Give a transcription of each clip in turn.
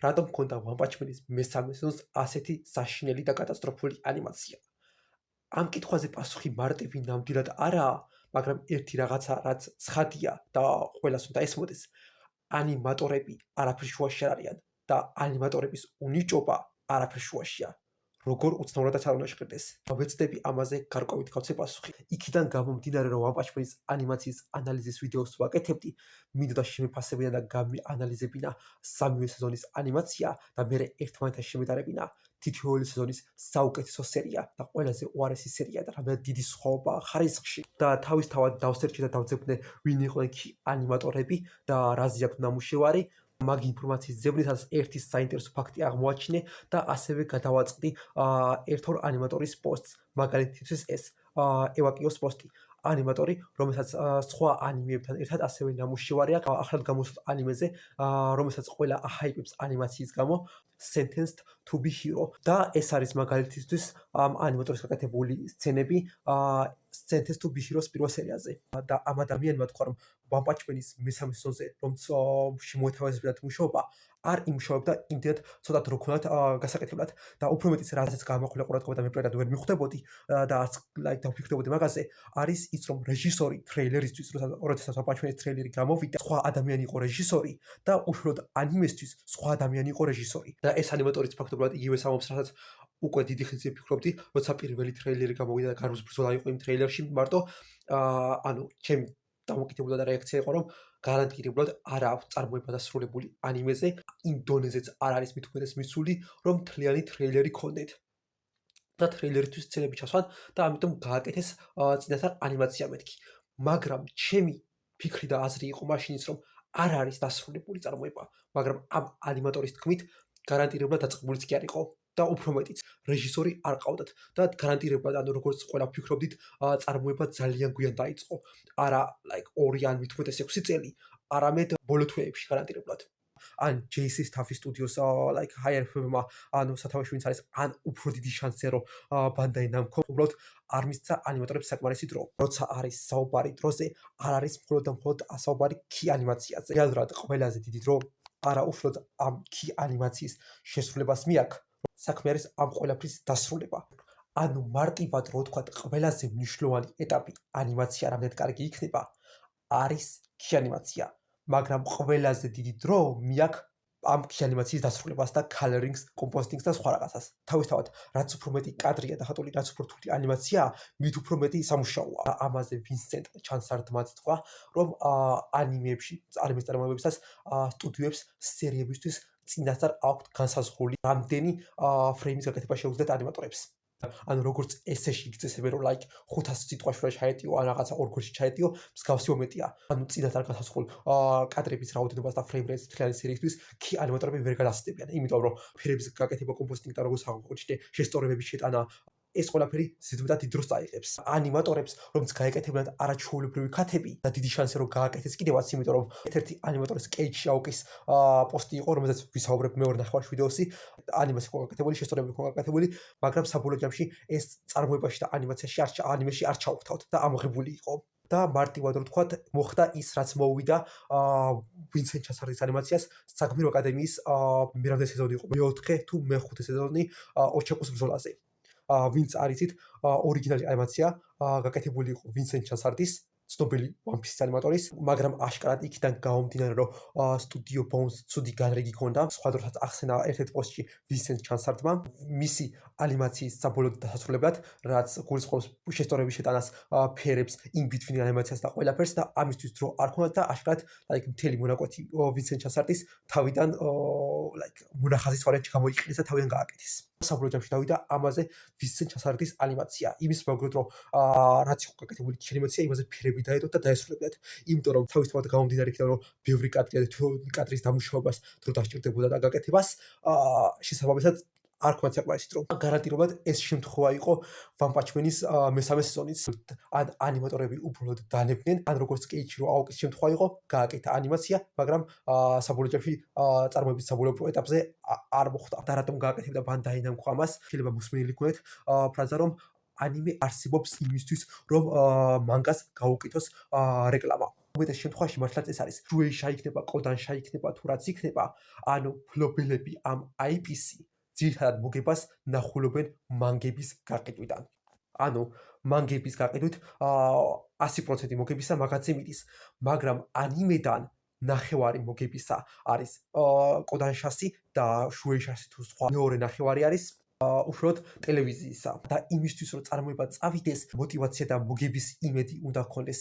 რატომ მქონდა One Punch Man-ის მესამე სეზონს ასეთი საშინელი და კატასტროფული ანიმაცია? ამ კითხვაზე პასუხი მარტივი ნამდვილად არაა, მაგრამ ერთი რაღაცა, რაც ცხადია და ყველას უნდა ესმოდეს, ანიმატორები არაფერ შუაში არ არიან და ანიმატორების უნიჭობა არაფერ შუაშია. როგორ უცნაურადაც არ უნდა შეყრდეს. ვეცდები ამაზე გარკვევით გავცე პასუხი. იქიდან გამომდინარე, რომ One Punch Man-ის ანიმაციის ანალიზის ვიდეოს ვაკეთებდი, მინდოდა შემეფასებინა და გამიანალიზებინა სამივე სეზონის ანიმაცია და მერე ერთმანეთთან შემედარებინა თითოეული სეზონის საუკეთესო სერია და ყველაზე უარესი სერია და რამდენად დიდი სხვაობაა ხარისხში. და თავისთავად დავსერჩი და დავძებნე, ვინ იყვნენ კი ანიმატორები და რაზე აქვს ნამუშევარი. მაგ ინფორმაციის ძებნისას ერთი საინტერესო ფაქტი აღმოაჩინე და ასევე გადავაწყდი ერთ-ორ ანიმატორის პოსტს. მაგალითისთვის ეს ევაკიოს პოსტი. ანიმატორი, რომელსაც სხვა ანიმეებთან ერთად ასევე ნამუშევარი აქვს ახლად გამოსულ ანიმეზე, რომელსაც ყველა აჰაიპებს ანიმაციის გამო, Sentenced to be Hero. და ეს არის მაგალითისთვის ამ ანიმატორის გაკეთებული სცენები Sentenced to be Hero-ს პირველ სერიაზე. და ამ ადამიანმა თქვა, რომ One Punch Man-ის მესამე სეზონზე, რომც შემოეთავაზებინათ მუშაობა, არ იმუშავებდა იმდენად ცოტა დრო ქონათ გასაკეთებლად და უფრო მეტიც რაზეც გამახვილა ყურადღება და მე პრედად ვერ მიხვდებოდი და არც დავფიქრდებოდი მაგაზე, არის ის, რომ რეჟისორი ტრეილერისთვის, როდესაც One Punch Man-ის ტრეილერი გამოვიდა, სხვა ადამიანი იყო რეჟისორი და უშუალოდ ანიმესთვის სხვა ადამიანი იყო რეჟისორი. და ეს ანიმატორიც ფაქტობრივად იგივე ამბობს, რასაც უკვე დიდი ხანია ფიქრობდი, როცა პირველი ტრეილერი გამოვიდა და გარბუზ ბრძოლა იყო იმ ტრეილერში მარტო, ანუ ჩემი დამოკიდებულება და რეაქცია იყო, რომ გარანტირებულად არ აქვს წარმოება დასრულებული ანიმეზე, იმ დონეზეც არ არის მით უმეტეს მისული, რომ მთლიანი ტრეილერი ქონდეთ. და ტრეილერისთვის სცენები ჩასვან და ამიტომ გააკეთეს წინასწარ ანიმაცია მეთქი. მაგრამ ჩემი ფიქრი და აზრი იყო მაშინიც, რომ არ არის დასრულებული წარმოება, მაგრამ ამ ანიმატორის თქმით გარანტირებულად დაწყებულიც კი არ იყო. და უფრო მეტიც, რეჟისორი არ ყავდათ და გარანტირებულად, ანუ როგორც ყველა ფიქრობდით, წარმოება ძალიან გვიან დაიწყო. არა, ორი ან მით უმეტეს 6 წელი, არამედ ბოლო თვეებში გარანტირებულად. ან JC Staff Studios hire firm-მა, ანუ სათავეში ვინც არის, ან უფრო დიდი შანსია, რომ Bandai Namco უბრალოდ არ მისცა ანიმატორებს საკმარისი დრო. როცა არის საუბარი დროზე, არ არის მხოლოდ და მხოლოდ საუბარი კი ანიმაციაზე. რეალურად ყველაზე დიდი დრო არა უშუალოდ ამ კი ანიმაციის შესრულებას მიაქვს, საქმე არის ამ ყველაფრის დასრულება. ანუ მარტივად რო ვთქვათ, ყველაზე მნიშვნელოვანი ეტაპი ანიმაცია რამდენად კარგი იქნება, არის კი ანიმაცია, მაგრამ ყველაზე დიდი დრო მიაქვს ამ კი ანიმაციის დასრულებას და colorings, compositing და სხვა რაღაცას. თავისთავად, რაც უფრო მეტი კადრია და ხატული, რაც უფრო რთული ანიმაციაა, მით უფრო მეტი სამუშაოა. ამაზე ვინსენტ ჩანსარდმაც თქვა, რომ ანიმეებში, ანიმეს წარმოებებისას სტუდიოებს სერიებისთვის წინასწარ აქვთ განსაზღვრული რამდენი ფრეიმის გაკეთება შეუძლიათ ანიმატორებს. ანუ როგორც ესეში იწესებენ, რომ 500 სიტყვაში ჩაეტიო ან რაღაცა ორ გვერდში ჩაეტიო, მსგავსი მომენტია. ანუ წინასწარ განსაზღვრულ კადრების რაოდენობას და ფრეიმ რეიტს მთლიანი სერიისთვის კი ანიმატორები ვერ გადასცდებიან, იმიტომ რომ ფრეიმის გაკეთება, კომპოზიტინგი და როგორც აღოჩინე, შესწორებების შეტანა ეს ყველაფერი ზედმეტად დიდ დროს წაიღებს. ანიმატორებს, რომც გაეკეთებინათ არაჩვეულებრივი ქათები და დიდი შანსი რომ გააკეთეს კიდევაც, იმიტომ რომ ერთ-ერთი ანიმატორის კეიჯ შაუკის პოსტი იყო, რომელზეც ვისაუბრებ მეორე ნახევარში ვიდეოსი, ანიმაცია იყო გაკეთებული, შესწორებები იყო გაკეთებული, მაგრამ საბოლოო ჯამში ეს წარმოებაში და ანიმეში არ ჩაუხთავთ და ამღებული იყო. და მარტივად რო ვთქვათ, მოხდა ის, რაც მოვიდა ვინსენტ ჩანსარდის ანიმაციას საგმირო აკადემიის მერამდე სეზონი იყო, მეოთხე თუ მეხუთე სეზონი ოჩაკუს ბრძოლაზე. ვინც არიცით, ორიგინალი ანიმაცია გაკეთებული იყო ვინსენტ ჩანსარდის, ცნობილი One Piece ანიმატორის, მაგრამ აშკარად იქიდან გამომდინარე, რომ სტუდიო Bones ცუდი განრიგი ჰქონდა, სხვა დროსაც ახსენა ერთ-ერთ პოსტში ვინსენტ ჩანსარდმა, მისი ანიმაციის საბოლოო დასასრულებლად, რაც გულისხმობს შესწორების შეტანას, ფერებს, in between ანიმაციას და ყველაფერს და ამისთვის დრო არ ქონდა და აშკარად მთელი მონაკვეთი ვინსენტ ჩანსარდის თავიდან მონახაზის ვარიანტში გამოიყენეს და თავიდან გააკეთეს. საბოლოო ჯამში დავიდა ამაზე ვინსენტ ჩანსარდის ანიმაცია. იმის მოგროდ რომ რაც იყო გაკეთებული ანიმაცია, იმაზე ფერები დაედო და დაესრულებიათ. იმიტომ რომ თავისთავად გამომდინარე იქიდან რომ ბევრი კადრია და თითოეული კადრის დამუშავებას დრო დასჭირდებოდა და გაკეთებას, შესაბამისად არ ქონდა საკმარისი დრო. გარანტირებულად ეს შემთხვევა იყო One Punch Man-ის მესამე სეზონის. ან ანიმატორები უბრალოდ დანებდნენ, ან როგორც კეიჩირო აოკის შემთხვევა იყო, გააკეთა ანიმაცია, მაგრამ საბოლოო ჯამში წარმოების საბოლოო ეტაპზე არ მოხდა. და რატომ გააკეთებდა Bandai Namco ამას? შეიძლება მოსმენილი გქონდეთ ფრაზა, რომ ანიმე არსებობს იმისთვის, რომ მანგას გაუკეთოს რეკლამა. უმეტეს შემთხვევაში მართლაც ეს არის შუეიშა იქნება, კოდანშა იქნება, თუ რაც იქნება, ანუ ფლობელები ამ IP-ს ძირითადად მოგებას ნახულობენ მანგების გაყიდვიდან. ანუ მანგების გაყიდვით 100% მოგებისა მაგაცი მიდის, მაგრამ ანიმედან ნახევარი მოგებისა არის კოდანშასი და შუეიშასი თუ სხვა მეორე ნახევარი არის უშუალოდ ტელევიზიისა და იმისთვის რომ წარმოება წავიდეს мотивация და მოგების იმედი უნდა გქონდეს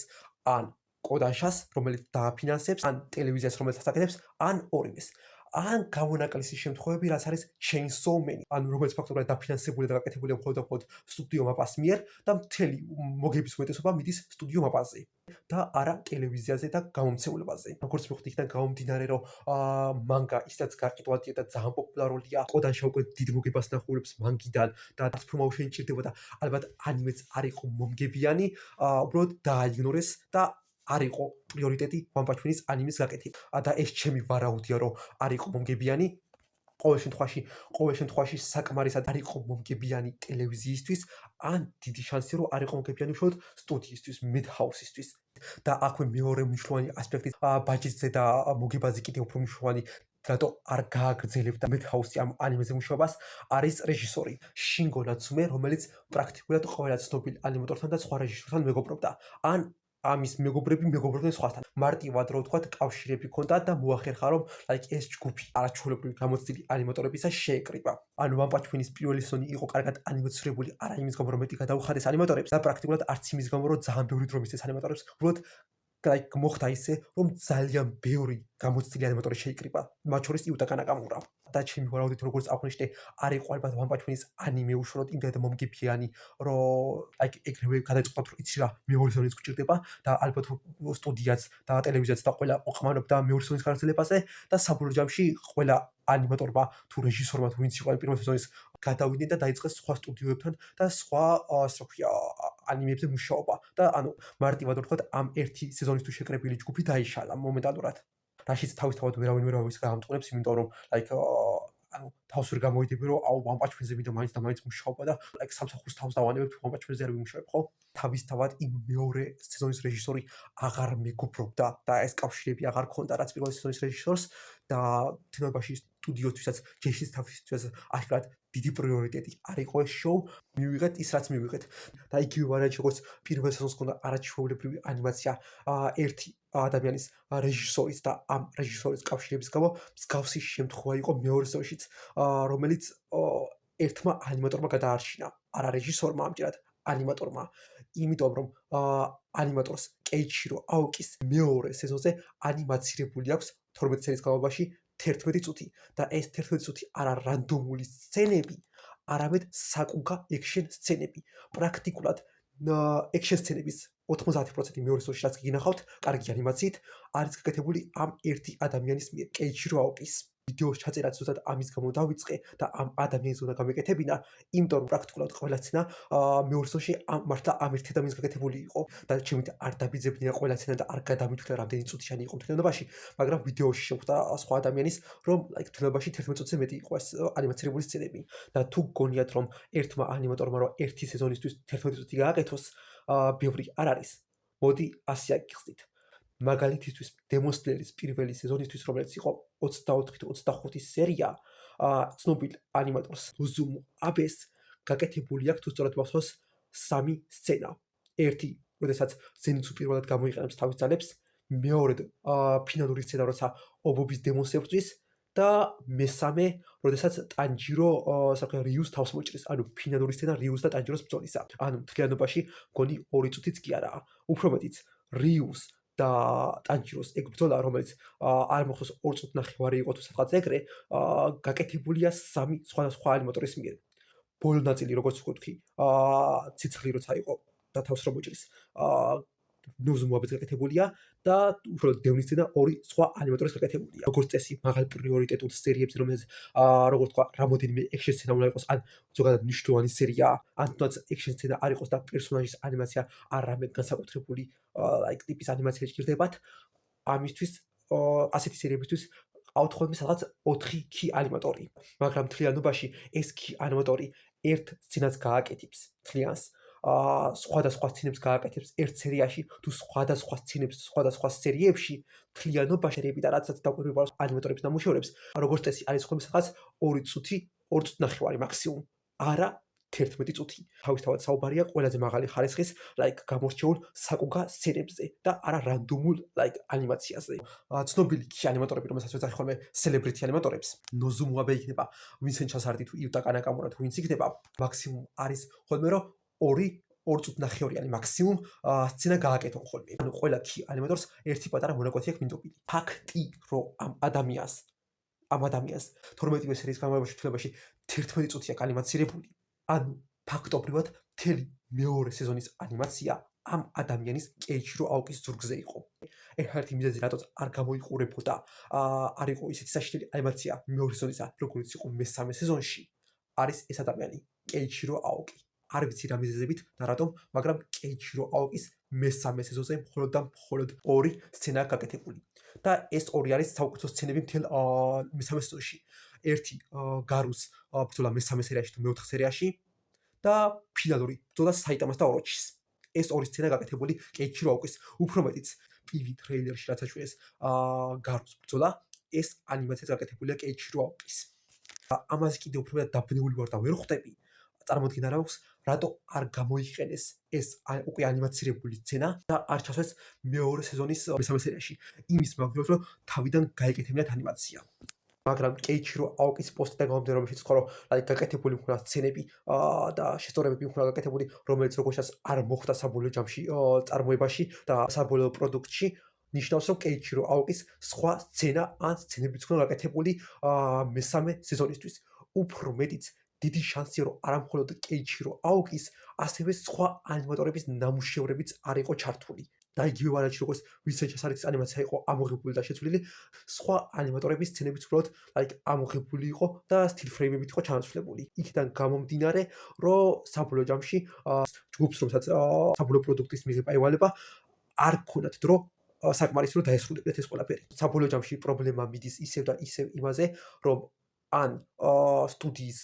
ან კოდანშას რომელიც დააფინანსებს ან ტელევიზიას რომელიც ასაკეთებს ან ორივეს ან გამონაკლისის შემთხვევები რაც არის Chainsaw Man ან რომელიც ფაქტობრივად დაფინანსებულია და გაკეთებულია მხოლოდ და მხოლოდ სტუდიო მაპას მიერ და მთელი მოგების უმეტესობა მიდის სტუდიო მაპაზე და არა ტელევიზიაზე და გამომცემლებაზე. როგორც მე ხვდი იქიდან გამომდინარე რომ მანგა ისედაც გაყიდვადია და ძალიან პოპულარულია. კოდანშა უკვე დიდ მოგებას ნახულობს მანგიდან და პრომოუშენი ჭირდებოდა. ალბათ ანიმეც არ იყო მომგებიანი, უბრალოდ დააიგნორეს და არ იყო პრიორიტეტი One Punch Man-ის ანიმეს გაკეთება. და ეს ჩემი ვარაუდია რომ არ იყო მომგებიანი. ყოველ შემთხვევაში საკმარისად არ იყო მომგებიანი ტელევიზიისთვის ან დიდი შანსი რომ არ იყო მომგებიანი უშუალოდ სტუდიისთვის, Madhouse-ისთვის. და აქვე მეორე მნიშვნელოვანი ასპექტი ბაჯეტზე და მოგებაზე კიდევ უფრო მნიშვნელოვანი რატო არ გააგრძელებდა Madhouse ამ ანიმეზე მუშაობას არის რეჟისორი შინგო ნაცუმე, რომელიც პრაქტიკულად ყველა ცნობილ ანიმატორთან და სხვა რეჟისორთან მეგობრობდა. ან ამის მეგობრები მეგობრობდნენ სხვასთან. მარტივად რო ვთქვათ, კავშირები ჰქონდა და მოახერხა რომ ეს ჯგუფი არაჩვეულებრივი გამოცდილი ანიმატორებისა შეეკრიბა. ანუ One Punch Man-ის პირველი სეზონი იყო კარგად ანიმაცირებული, არა იმის გამო რომ მეტი გადაუხადეს ანიმატორებს და პრაქტიკულად არც იმის გამო რომ ძალიან ბევრი დრო მისცეს ანიმატორებს, უბრალოდ მოხდა ისე რომ ძალიან ბევრი გამოცდილი ანიმატორი შეიკრიბა, მათ შორის იუტაკა ნაკამურა. და ჩემი ვარაუდით როგორც აღვნიშნე, არ იყო ალბათ One Punch Man-ის ანიმე უშუალოდ იმდენად მომგებიანი, რომ ეგრევე გადაწყოთ რომ იცი რა, მეორე სეზონის გჭირდება და ალბათ სტუდიაც და ტელევიზიაც და ყველა ყმანობდა მეორე სეზონის გაგრძელებაზე და საბოლოო ჯამში ყველა ანიმატორმა თუ რეჟისორმა თუ ვინც იყო პირველ სეზონის გადავიდნენ და დაიწყეს სხვა სტუდიოებთან და სხვა ასე ვთქვია ანიმეებზე მუშაობა და ანუ მარტივად ვთქვათ ამ ერთი სეზონისთვის შეკრებილი ჯგუფი დაიშალა მომენტალურად. რაშიც თავისთავად ვერავის გაამტყუნებს, იმიტომ რომ ანუ თავს ვერ გამოიდები რომ One Punch Man-ზე ვიდეო მაინც და მაინც მუშაობა და სამსახურს თავს დავანებებ One Punch Man-ზე არ ვიმუშავებ, ხო? თავისთავად იმ მეორე სეზონის რეჟისორი აღარ მეგობრობდა და ეს კავშირები აღარ ქონდა რაც პირველი სეზონის რეჟისორს და თემობაში სტუდიოთვისაც ჯეშის თავისთვისაც აშკარად დიდი პრიორიტეტი არ იყო ეს შოუ, მივიღეთ ის რაც მივიღეთ. და იგივე ვარიანტი როგორც პირველ სეზონს ქონდა არაჩვეულებრივი ანიმაცია ერთი ადამიანის რეჟისორის და ამ რეჟისორის კავშირების გამო მსგავსი შემთხვევა იყო მეორე სეზონშიც, რომელიც ერთმა ანიმატორმა გადაარჩინა, არა რეჟისორმა ამჯერად ანიმატორმა, იმიტომ რომ ანიმატორს კეიჩირო აოკის მეორე სეზონზე ანიმაცირებული აქვს 12 სერიის განმავლობაში 11 წუთი და ეს 11 წუთი არა რანდომული სცენები, არამედ საკუნგა ექშენ სცენები. პრაქტიკულად ექშენ სცენების 90% მეორე სეზონში რაც გინახავთ, კარგი ანიმაციით არის გაკეთებული ამ ერთი ადამიანის მიერ, კეიჩირო აოკის. ვიდეოს ჩაწერაც ზუსტად ამის გამო დავიწყე და ამ ადამიანს უნდა გამეკეთებინა, იმიტომ რომ პრაქტიკულად ყველა სცენა მეორე სეზონში მართლა ამ ერთი ადამიანის გაკეთებული იყო და ჩემით არ დაბიძებნია ყველა სცენა და არ გადამითვლა რამდენი წუთიანი იყო მთლიანობაში, მაგრამ ვიდეოში შეხვდა სხვა ადამიანის, რომ მთლიანობაში 11 წუთზე მეტი იყო ეს ანიმაცირებული სცენები და თუ გგონიათ რომ ერთმა ანიმატორმა რომ ერთი სეზონისთვის 11 წუთი გააკეთოს, ბევრი არ არის. მოდი ასე აგიხსნით. მაგალითისთვის Demon Slayer-ის პირველი სეზონისთვის, რომელიც იყო 24-25 სერია, ცნობილ ანიმატორს უზუმო აბეს გაკეთებული აქვს თუ სწორად მახსოვს 3 სცენა. ერთი, როდესაც ზენიცუ პირველად გამოიყენებს თავის ძალებს, მეორედ ფინალური სცენა, როცა ობობის დემონს ებრძვის და მესამე, როდესაც ტანჯირო რიუს თავს მოჭრის, ანუ ფინალური სცენა რიუს და ტანჯიროს ბრძოლისა. ანუ მთლიანობაში მგონი 2 წუთიც კი არაა, უფრო მეტიც რიუს და ტანჯიროს ეგ ბრძოლა, რომელიც არ მოხდეს 2 წუთნახევარი იყო თუ სადღაც ეგრე, გაკეთებულია 3 სხვადასხვა ანიმატორის მიერ. ბოლო ნაწილი, როგორც ვთქვი, ციცხვი როცა იყო და თავს რომ მოჭრის, ნუზუმოაბეც გაკეთებულია და უფრო დევნის სცენა 2 სხვა ანიმატორის გაკეთებულია. როგორც წესი, მაღალ პრიორიტეტულ სერიებზე, რომელიც როგორც თქვა, რამოდენიმე ექშენ სცენა უნდა იყოს, ან ზოგადად მნიშვნელოვანი სერია, ან თუნდაც ექშენ სცენა არ იყოს და პერსონაჟის ანიმაცია არამედ განსაკუთრებული ტიპის ანიმაცია ჭირდებათ. ამისთვის ასეთი სერიებისთვის ყავთ ხოლმე სადღაც 4 კი ანიმატორი, მაგრამ მთლიანობაში ეს კი ანიმატორი ერთ სცენას გააკეთებს მთლიანს. სხვადასხვა სცენებს გააკეთებს ერთ სერიაში თუ სხვადასხვა სცენებს სხვადასხვა სერიებში მთლიანობაში და რაცაც დაგვირგვინებავს ანიმატორების ნამუშევრებს, როგორც წესი არის ხოლმე სადღაც 2 წუთი, 2 წუთი ნახევარი მაქსიმუმ. არა 11 წუთი. თავისთავად საუბარია ყველაზე მაღალი ხარისხის გამორჩეულ საკუგა სცენებზე და არა რანდომულ ანიმაციაზე. ცნობილი ანიმატორები, რომელსაც ვეძახი ხოლმე celebrity ანიმატორებს, ნოზუმუ აბე იქნება, ვინსენტ ჩასარდი თუ იუტაკა ნაკამურა თუ ვინც იქნება, მაქსიმუმ არის ხოლმე რომ 2 წუთი ნახევრიანი მაქსიმუმ სცენა გააკეთონ ხოლმე. ანუ ყველა ანიმატორს ერთი პატარა მონაკვეთი აქვს მინდობილი. ფაქტი რომ ამ ადამიანს 12 სერიის განმავლობაში თვლებაში 11 წუთი აქვს ანიმაცირებული. ანუ ფაქტობრივად მთელი მეორე სეზონის ანიმაცია ამ ადამიანის კეიჩირო აოკის ზურგზე იყო. ერთ-ერთი მიზეზი რატოც არ გამოიყურებოდა არ იყო ისეთი საშინელი ანიმაცია მეორე სეზონისა, როგორც იყო მესამე სეზონში, არის ეს ადამიანი კეიჩირო აოკი. არ ვიცი რა მიზეზებით და რატომ, მაგრამ კეიჩირო აოკის მესამე სეზონზე მხოლოდ და მხოლოდ 2 სცენაა გაკეთებული. და ეს 2 არის საუკეთესო სცენები მთელ მესამე სეზონში. ერთი გარუს ბრძოლა მესამე სერიაში თუ მეოთხე სერიაში და ფინალური ბრძოლა საიტამას და ოროჩის. ეს 2 სცენა გაკეთებული კეიჩირო აოკის. უფრო მეტიც TV ტრეილერში რაც აჩვენეს გარუს ბრძოლა, ეს ანიმაციაც გაკეთებულია კეიჩირო აოკის. ამაზე კიდევ უფრო მეტად დაბნეული ვარ და ვერ ხვდები. წარმოიდგინე რა მაქვს, რატო არ გამოიყენეს ეს უკვე ანიმაცირებული სცენა და არ ჩასვეს მეორე სეზონის მესამე სერიაში. იმის მაგალითად რომ თავიდან გაეკეთებინათ ანიმაცია. მაგრამ კეიჩირო აოკის პოსტიდან გამომდინარე, რომელშიც ხო რომ გაკეთებული მქონდა სცენები და შესწორებები მქონდა გაკეთებული, რომელიც როგორცაც არ მოხდა საბოლოო ჯამში წარმოებაში და საბოლოო პროდუქტში, ნიშნავს რომ კეიჩირო აოკის სხვა სცენა ან სცენებიც მქონდა გაკეთებული მესამე სეზონისთვის. უფრო მეტიც დიდი შანსია რომ არა მხოლოდ კეიჩირო აოკის, ასევე სხვა ანიმატორების ნამუშევრებიც არ იყო ჩართული. და იგივე ვარიანტში როგორც ვინსენტ ჩასარდის ანიმაცია იყო ამოღებული და შეცვლილი, სხვა ანიმატორების სცენებიც უბრალოდ ამოღებული იყო და სტილ ფრეიმებით იყო ჩანაცვლებული. იქიდან გამომდინარე, რომ საბოლოო ჯამში ჯგუფს რომელსაც საბოლოო პროდუქტის მიღება ევალება, არ ქონათ დრო საკმარისი რომ დაესრულებინათ ეს ყველაფერი. საბოლოო ჯამში პრობლემა მიდის ისევ და ისევ იმაზე, რომ ან სტუდიის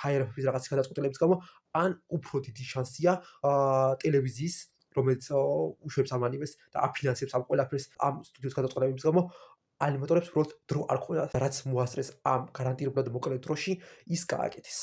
ჰაიერების რაღაც გადაწყვეტილებების გამო, ან უფრო დიდი შანსია ტელევიზიის, რომელიც უშვებს ამ ანიმეს და აფინანსებს ამ ყველაფერს ამ სტუდიის გადაწყვეტილებების გამო, ანიმატორებს უბრალოდ დრო არ ქონდათ, რაც მოასწრეს ამ გარანტირებულად მოკლე დროში ის გააკეთეს.